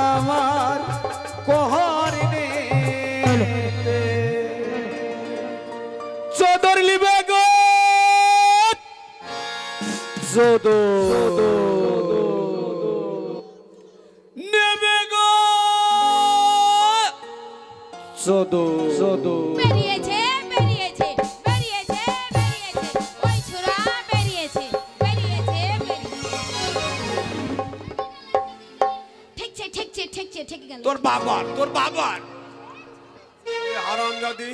আমার কোহর নে চোদর লিবে গো চোদো নেবে গো চোদো চোদো বেরিয়েছে বেরিয়েছে বেরিয়েছে বেরিয়েছে ওই ছোরা বেরিয়েছে বেরিয়েছে ঠিকছে ঠিকছে ঠিকছে ঠিক গেল তোর বাবার হারামজাদি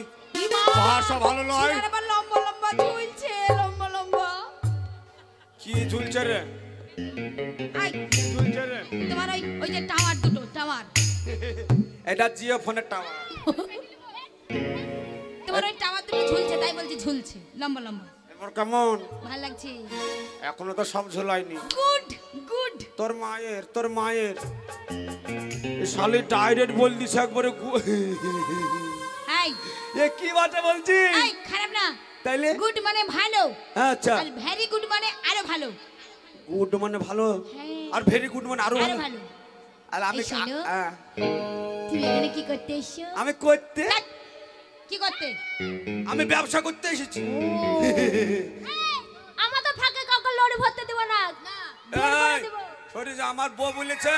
ভাষা ভালো নয় আবার লম্বা লম্বা ঝুলছে লম্বা লম্বা কি ঝুলছে রে আই ঝুলছে রে তোমার ওই যে টাওয়ার দুটো টাওয়ার এটা জিও ফোনের টাওয়ার তোমার ওই টাওয়ার দুটো ঝুলছে তাই বলছি ঝুলছে লম্বা লম্বা এবার কেমন ভালো লাগছে এখনো তো সব ঝোলাইনি গুড গুড তোর মায়ের শালি ডাইরেক্ট বল দিছে একবারে হাই এ কি বাটা বলছি এই খারাপ না তাইলে গুড মানে ভালো আচ্ছা আর ভেরি গুড মানে আরো ভালো গুড মানে ভালো হ্যাঁ। আর ভেরি গুড মানে আরো আরো ভালো ভালো আর আমি এই শোনো। হ্যাঁ। তুমি এখানে কি করতে এসেছো আমি করতে ধ্যাৎ, কি করতে আমি ব্যবসা করতে এসেছি আমাদের ফাঁকে কাউকে লড়ে ভরতে দেব না না এই, সরি যে আমার বউ বলেছে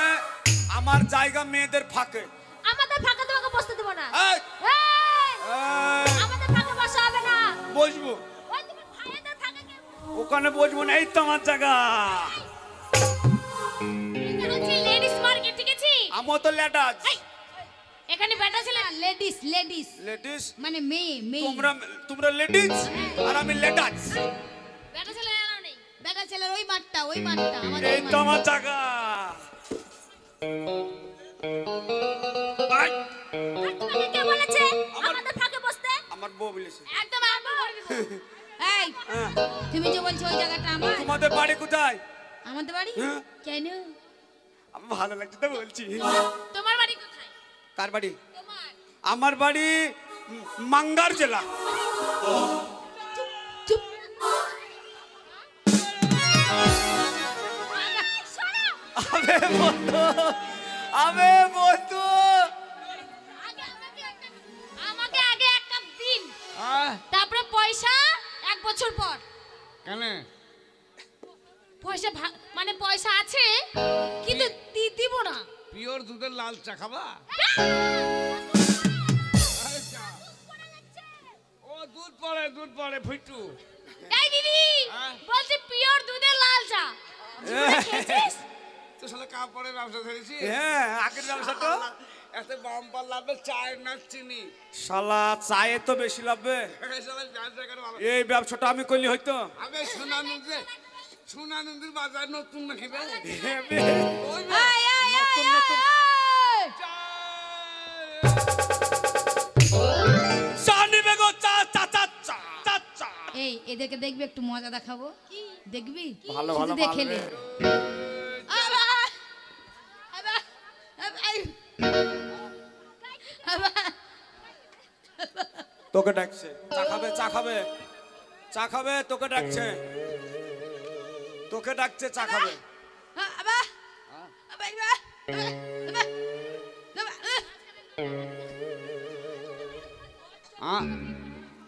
আমার জায়গা মেয়েদের ফাঁকে আমাদের ফাঁকে তোমাকে বসতে দেব না এই, এই, এই, আমাদের ফাঁকে বসা হবে না বসবো ওই তুমি ভাইদের ফাঁকে কে ওখানে বসবো না এই তো আমার জায়গা এটা হচ্ছে লেডিস মার্কেট ঠিক আছে আমার তো লেটাজ এই, এখানে বেটা ছেলে লেডিস লেডিস লেডিস মানে মেয়ে মেয়ে তোমরা লেডিস আর আমি লেটাজ বেটা ছেলে এলাও নেই বেটা ছেলের ওই মাঠটা আমাদের এই তো আমার জায়গা আই, তোমাকে কে বলেছে আমাদের ফাঁকে বসতে আমার বউ বলেছে একদম আরম্ভ করবি এই হ্যাঁ, তুমি যে বলছো ওই জায়গাটা আমার তোমাদের বাড়ি কোথায় আমাদের বাড়ি হ্যাঁ। কেন আমার ভালো লাগছে তো বলছি তোমার বাড়ি কোথায় কার বাড়ি তোমার আমার বাড়ি মাঙ্গার জেলা চুপ আবে বন্ধু আমাকে আগে এক কাপ দিন তারপরে পয়সা এক বছর পর কেন পয়সা মানে পয়সা আছে কিন্তু দিব না পিওর দুধের লাল চা খাবা ও দুধ পড়ে ফুটু এই দিদি বলছি পিওর দুধের লাল চা খেয়েছিস তো সালে কাপড়ে ব্যবসা ধরেছি হ্যাঁ আগের ব্যবসা তো এত বাম্পার লাভে চায়ের না চিনি শালা চায়ে তো বেশি লাগবে এই ব্যবসাটা আমি করলি হয়তো আবে সোনা নদীর বাজার নতুন না খেবে নতুন নতুন চা নিবে গো চা চা চা চা চা চা এই এদেরকে দেখবি একটু মজা দেখাবো দেখবি ভালো ভালো শুধু দেখে নে তোকে ডাকছে চা খাবে চা খাবে চা খাবে তোকে ডাকছে চা খাবে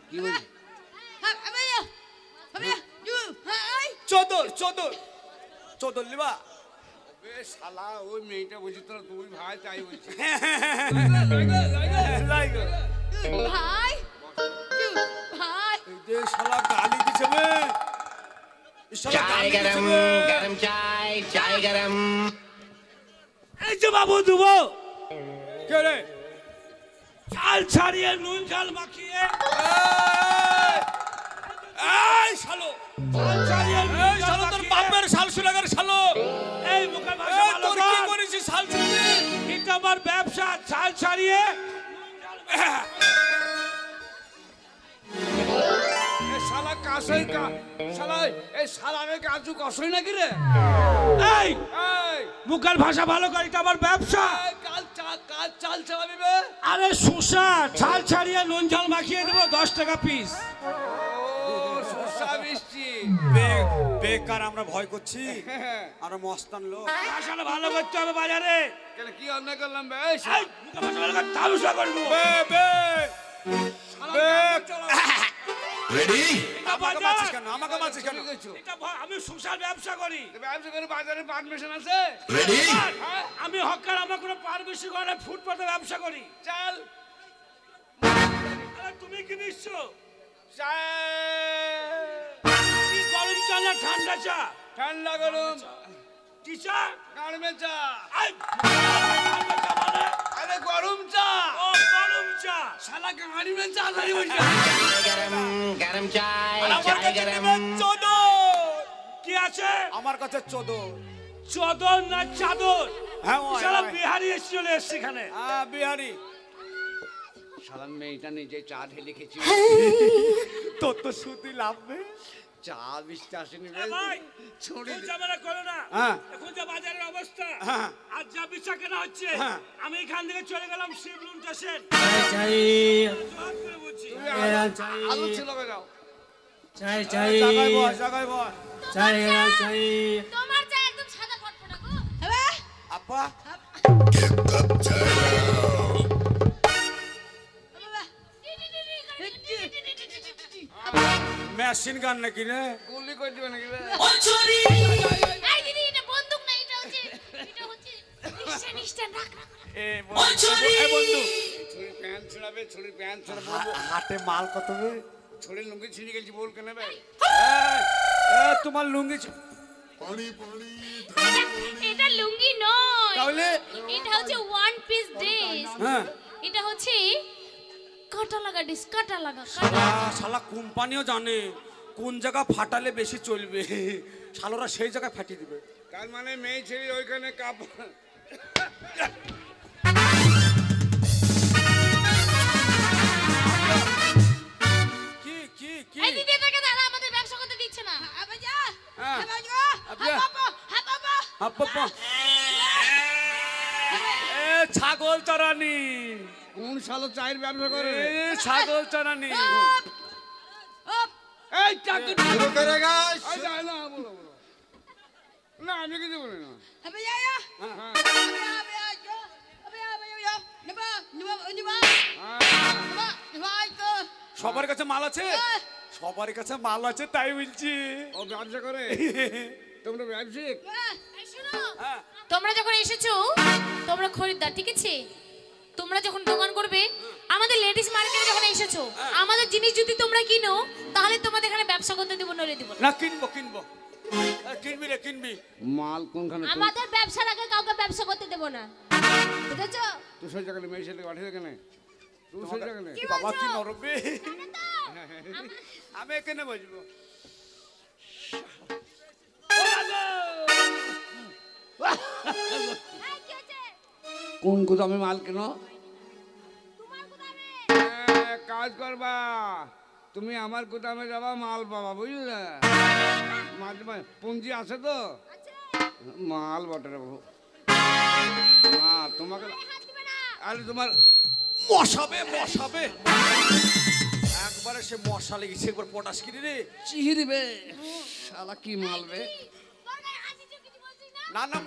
কি বলি চোদর লিবা শালা ওই মেয়েটা বলছি তোরা দুই ভাই তাই বলছি ভাই ভাই এই শালা গালি দিছে বে चाय गरम गरम चाय चाय गरम এই যে বাবু দেবো কে রে চাল ছাড়িয়ে নুন ঝাল মাখিয়ে এই শালো চাল ছাড়িয়ে নুন এই ঝাল শালো তোর মাখিয়ে। বাপের শাল সুলাগার শালো এই মুখের ভাষা এই ভালো তোর কি কর। করেছিস শাল ছেড়ে এটা আমার ব্যবসা চাল ছাড়িয়ে এ শালা কাশই কা শালা এই শালারে কাজু কষই নাকি রে এই এই মুখের ভাষা ভালো কর এটা আমার ব্যবসা কাল চাল চালাবি বে আরে শসা চাল ছাড়িয়ে নুন ঝাল মাখিয়ে দেবো 10 টাকা পিস ও শসা মিষ্টি বেকার আমরা ভয় করছি আমরা মস্তান লোক ভাষাটা ভালো করতে হবে বাজারে কেন কি অন্যায় করলাম বে এই মুখের ভাষা ভালো কর তামসা করবো বে বে বে এটা আমাকে বাজার। মারছিস কেন আমাকে মারছিস কেন এটা আমি শসার ব্যবসা করি ব্যবসা করে বাজারে পারমিশন আছে আমি হকার আমার কোনো পারমিশন করে ফুটপাতে ব্যবসা করি চাল আরে তুমি কি নিচ্ছো চাল কি গরম চা না ঠান্ডা চা ঠান্ডা গরম কি চা কাড়মে চা এই, ঠান্ডা চা মানে? আরে গরম চা ও গরম চা শালা কাড়মে চা ধরি বলছে गरम चाय আমার चाय কাছে गरम নেবেন চোদর কি আছে আমার কাছে চোদর চদর না চাদর হ্যাঁ ওই, সারা ওই। বিহারি এসে চলে এসছে এখানে হ্যাঁ বিহারি শালা মেয়েটা নিজে চা ঢেলে খেয়েছি তোর তো শুধু লাভ নেই চা মিষ্টি আসেনি এ ভাই ছড়ি খুব ঝামেলা করো না হ্যাঁ। এখন যা বাজারের অবস্থা হ্যাঁ। আজ যা বিচা কেনা হচ্ছে হ্যাঁ। আমি এখান থেকে চলে গেলাম শিবলুন স্টেশন চাই জোয়ার করে বলছি আলু ছিল যাও জাগায় বয় জাগায় বয় চাই চাই তোমার চা একদম সাদা ফটফটা গো হবে আপা মেশিন গান নাকি রে গুলি করে দিবে নাকি রে এই দিদি এটা বন্দুক না এটা হচ্ছে নিশ্চয় রাখ রাখ এ বন্ধু ছুরি প্যান্ট ছিড়াবে ছুরি প্যান্ট ছিড়াবো হাটে মাল কত বে ছুরি লুঙ্গি ছিঁড়ে গেছি বল কেন বে তোমার লুঙ্গি এটা লুঙ্গি নয় তাহলে এটা হচ্ছে ওয়ান পিস ড্রেস হ্যাঁ এটা হচ্ছে কাটা লাগা ড্রেস কাটা লাগা শালা কোম্পানিও জানে কোন জায়গা ফাটালে বেশি চলবে শালোরা সেই জায়গায় ফাটিয়ে দিবে তার মানে মেয়ে ছেলে ওইখানে কাপ কি কি কি এই দিদি এটাকে দাদা আমাদের ব্যবসা করতে দিচ্ছে না আবে যা হ্যাঁ। আবে যা আবে। হাপাপা আপা এ ছাগল চরানি কোন শালো চায়ের ব্যবসা করে এ ছাগল চরানি এই চাকরি শুরু করে গাইস না বলো বলো না আমি কিছু বলি না আবে যা হ্যাঁ সবার কাছে মাল আছে সবার কাছে মাল আছে তাই বলছি ও ব্যবসা করে তোমরা ব্যবসায়িক এই শোনো হ্যাঁ। তোমরা যখন এসেছো তোমরা খরিদ্দার ঠিক আছে তোমরা যখন দোকান করবে আমাদের লেডিস মার্কেটে যখন এসেছো আমাদের জিনিস যদি তোমরা কিনো তাহলে তোমাদের এখানে ব্যবসা করতে দেব নইলে দেব না না কিনবো কিনবো কিনবি রে কিনবি মাল কোনখানে আমাদের ব্যবসার আগে কাউকে ব্যবসা করতে দেব না বুঝেছো তুই সেই জায়গায় মেয়ে ছেলে পাঠিয়ে কেন তুই সেই জায়গায় কি বাবা কি বলছো? নরবে আমি এখানে বসবো এই, কি হয়েছে? কোন গুদামে মাল কেন তোমার গুদামে। কাজ করবা তুমি আমার গুদামে যাবা মাল পাবা বুঝলে মাঝে মাঝে পুঁজি আছে তো আছে? মাল বটে রে বাবু না তোমাকে এই হাত দিবে না। আরে তোমার মশাবে মশাবে একবারে সে মশা লেগেছে একবার পটাশ কিনে রে চিহিরিবে শালা কি মাল বে তোর গায়ে হাত দিচ্ছ, কিছু বলছিস না? না না